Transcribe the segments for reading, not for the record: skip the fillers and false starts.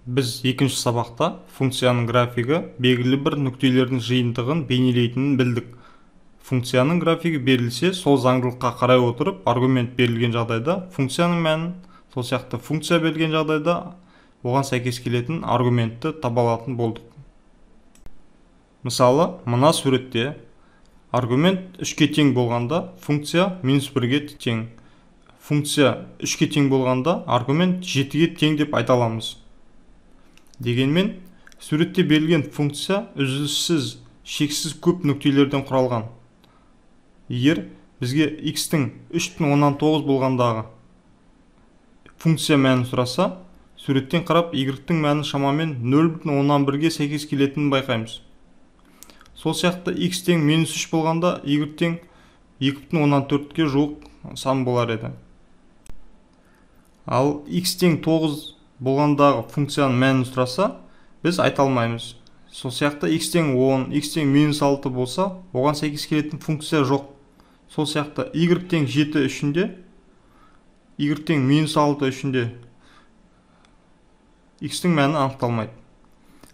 Біз екінші сабақта функцияның графигі белгілі бір нүктелердің жиынтығын бейнелейтінін білдік. Функцияның графигі берілсе, сол заңдылыққа қарай отырып, аргумент берілген жағдайда функцияның мәнін, сол сияқты функция берілген жағдайда оған сәйкес келетін аргументті таба алатын болдық. Мысалы, мына суретте аргумент 3-ке тең болғанда функция -1-ге тең. Функция 3-ке тең болғанда аргумент 7-ге тең деп айта аламыз. Дегенмен, суретте берілген функция үзіліссіз, шексіз көп нүктелерден құралған. Егер бізге x-тің 3,9 болғандағы функция мәнін сұраса, суреттен қарап y-тің мәні шамамен 0,1-ге сәйкес келетінін байқаймыз. Сол сияқты x тең -3 болғанда y тең 2,14-ге жуық сан болар еді. Ал x тең 9 болғандағы функцияның мәнін сұраса, біз айта алмаймыз. Сол сияқты x тең 10, x тең -6 болса, оған сәйкес келетін функция жоқ. Сол сияқты y тең 7 үшінде, y тең -6 үшінде x-тің мәні анықталмайды.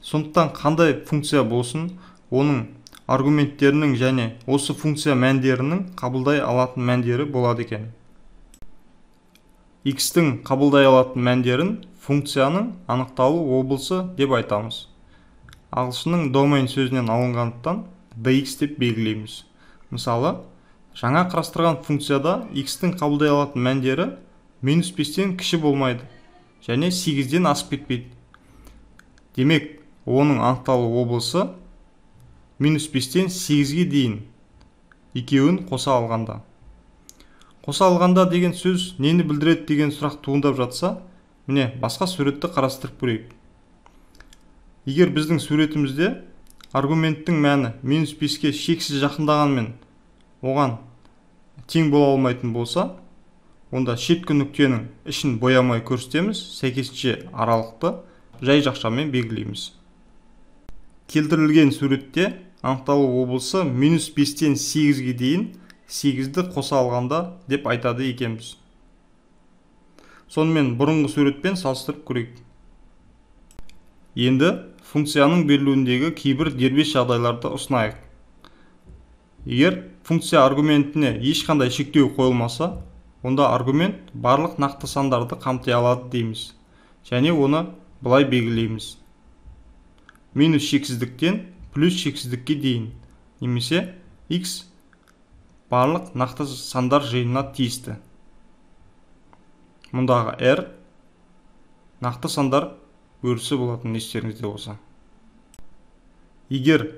Сондықтан қандай функция болсын, оның аргументтерінің және осы функция мәндерінің қабылдай алатын мәндері болады екен. X-тің қабылдай алатын мәндерін функцияның анықталу облысы деп айтамыз. Ағылшынның domain сөзінен алынғандықтан dx деп белгілейміз. Мысалы, жаңа қарастырған функцияда x-тің қабылдай алатын мәндері -5-тен кіші болмайды және 8-ден асып кетпейді. Демек, оның анықталу облысы -5-тен 8-ге дейін екеуін қоса алғанда. Қоса алғанда деген сөз нені білдіреді деген сұрақ туындап жатса, міне басқа суретті қарастырып көрейік. Егер біздің суретімізде аргументтің мәні -5-ке шексіз жақындағанмен оған тең бола алмайтын болса, онда шеткі нүктенің ішін боямай көрсетеміз, сәйкесінше аралықты жай жақшамен белгілейміз. Келтірілген суретте анықталу облысы -5-тен 8-ге дейін 8-ді қоса алғанда деп айтады екенбіз. Сонымен бұрынғы суретпен салыстырып көрейік. Енді функцияның берілуіндегі кейбір дербес жағдайларды ұсынайық. Егер функция аргументіне ешқандай шектеу қойылмаса, онда аргумент барлық нақты сандарды қамти алады дейміз. Және оны былай белгілейміз. Минус шексіздіктен плюс шексіздікке дейін, немесе x барлық нақты сандар жиынына тиісті. Мұндағы r нақты сандар өрісі болатын естеріңізде болса. Егер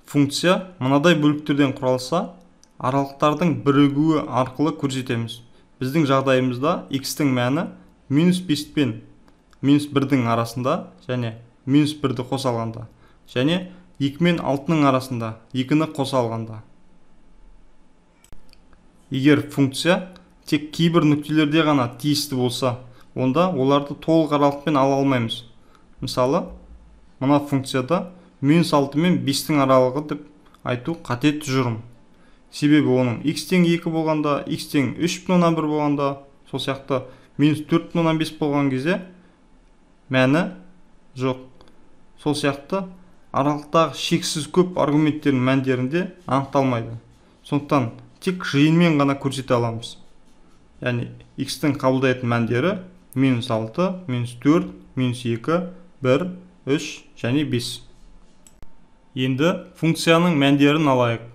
функция мынадай бөліктерден құралса, аралықтардың бірігуі арқылы көрсетеміз. Біздің жағдайымызда x-тің мәні -5 пен -1-дің арасында және -1-ді қоса алғанда, және 2 мен 6-ның арасында 2-ні қоса алғанда. Егер функция тек кейбір нүктелерде ғана тиісті болса, онда оларды толық аралықпен ала алмаймыз. Мысалы, мына функцияда -6 мен 5-тің аралығы деп айту қате тұжырым. Себебі оның x тең 2 болғанда, x тең 3,1 болғанда, сол сияқты -4,5 болған кезде мәні жоқ. Сол сияқты аралықтағы шексіз көп аргументтердің мәндерінде анықталмайды. Сондықтан тек жиынмен ғана көрсете аламыз. Яғни x-тің қабылдайтын мәндері -6, -4, -2, 1, 3 және 5. Енді функцияның мәндерін алайық.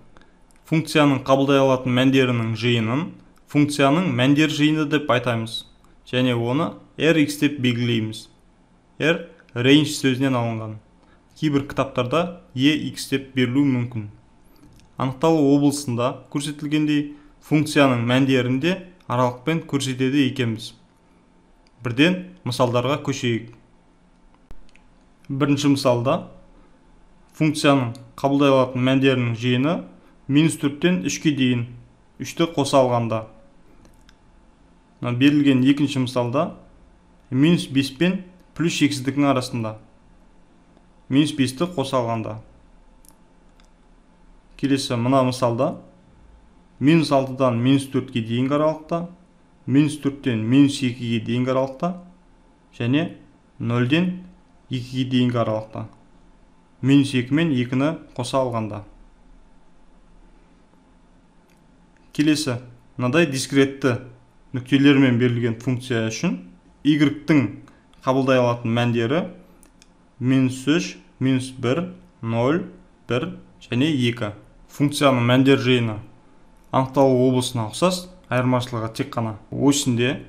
Функцияның қабылдай алатын мәндерінің жиынын функцияның мәндер жиыны деп айтамыз. Және оны rx деп белгілейміз. R range сөзінен алынған. Кейбір кітаптарда ex деп берілуі мүмкін. Анықталу облысында көрсетілгендей функцияның мәндерінде аралықпен көрсетеді екенбіз. Бірден мысалдарға көшейік. Бірінші мысалда функцияның қабылдай алатын мәндерінің жиыны -4-тен 3-ке дейін 3-ті қоса алғанда. Берілген екінші мысалда -5 пен плюс шексіздіктің арасында -5-ті қоса алғанда. Келесі мына мысалда -6-дан -4-ге дейінгі аралықта, -4-тен -2-ге дейінгі аралықта және 0-ден 2-ге дейінгі аралықта. -2 мен 2-ні қоса алғанда. Келесі, мынадай дискретті нүктелермен берілген функция үшін y-тің қабылдай алатын мәндері -3, -1, 0, 1 және 2. Функцияның мәндер жиыны анықталу облысына ұқсас, айырмашылығы тек қана осінде.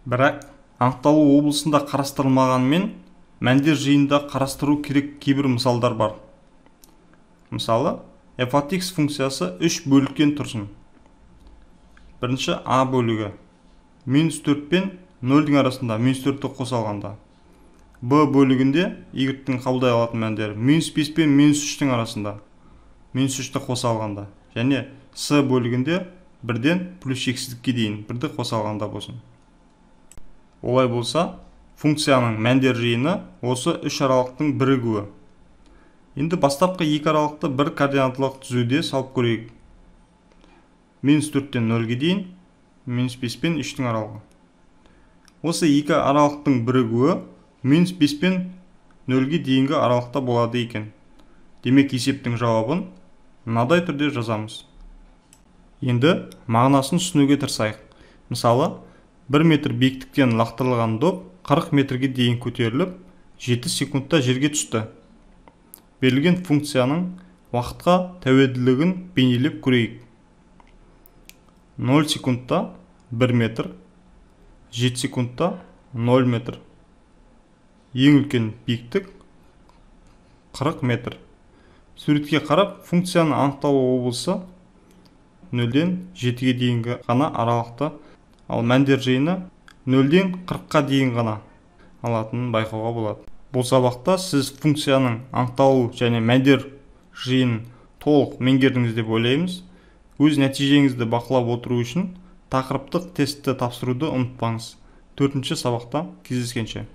Бірақ анықталу облысында қарастырылмағанмен мәндер жиынында қарастыру керек кейбір мысалдар бар. Мысалы, f от x функциясы 3 бөліктен тұрсын. Бірінші a бөлігі -4 пен 0-дің арасында -4-ті қоса алғанда. b бөлігінде y-тің қабылдай алатын мәндері -5 пен -3-тің арасында -3-ті қоса алғанда. Және s бөлігінде 1-ден +x-ке дейін 1-ді қоса алғанда болсын. Олай болса, функцияның мәндер жиыны осы 3 аралықтың бірігуі. Енді бастапқы 2 аралықты бір координаталық түзуде салып көрейік. -4-тен 0-ге дейін, -5 пен 3-тің аралығы. Осы 2 аралықтың бірігуі -5 пен 0-ге дейінгі аралықта болады екен. Демек, есептің жауабын мынадай түрде жазамыз. Енді мағынасын түсінуге тырысайық. Мысалы, 1 метр биіктіктен лақтырылған доп 40 метрге дейін көтеріліп, 7 секундта жерге түсті. Берілген функцияның уақытқа тәуелділігін бейнелеп көрейік. 0 секундта 1 метр, 7 секундта 0 метр. Ең үлкен биіктік 40 метр. Суретке қарап, функцияның анықталу облысы 0-ден 7-ге дейінгі ғана аралықта, ал мәндер жиыны 0-ден 40-қа дейін ғана алатынын байқауға болады. Бұл сабақта сіз функцияның анықталу және мәндер жиынын толық меңгердіңіз деп ойлаймыз. Өз нәтижеңізді бақылап отыру үшін тақырыптық тестті тапсыруды ұмытпаңыз. 4-ші сабақта кездескенше.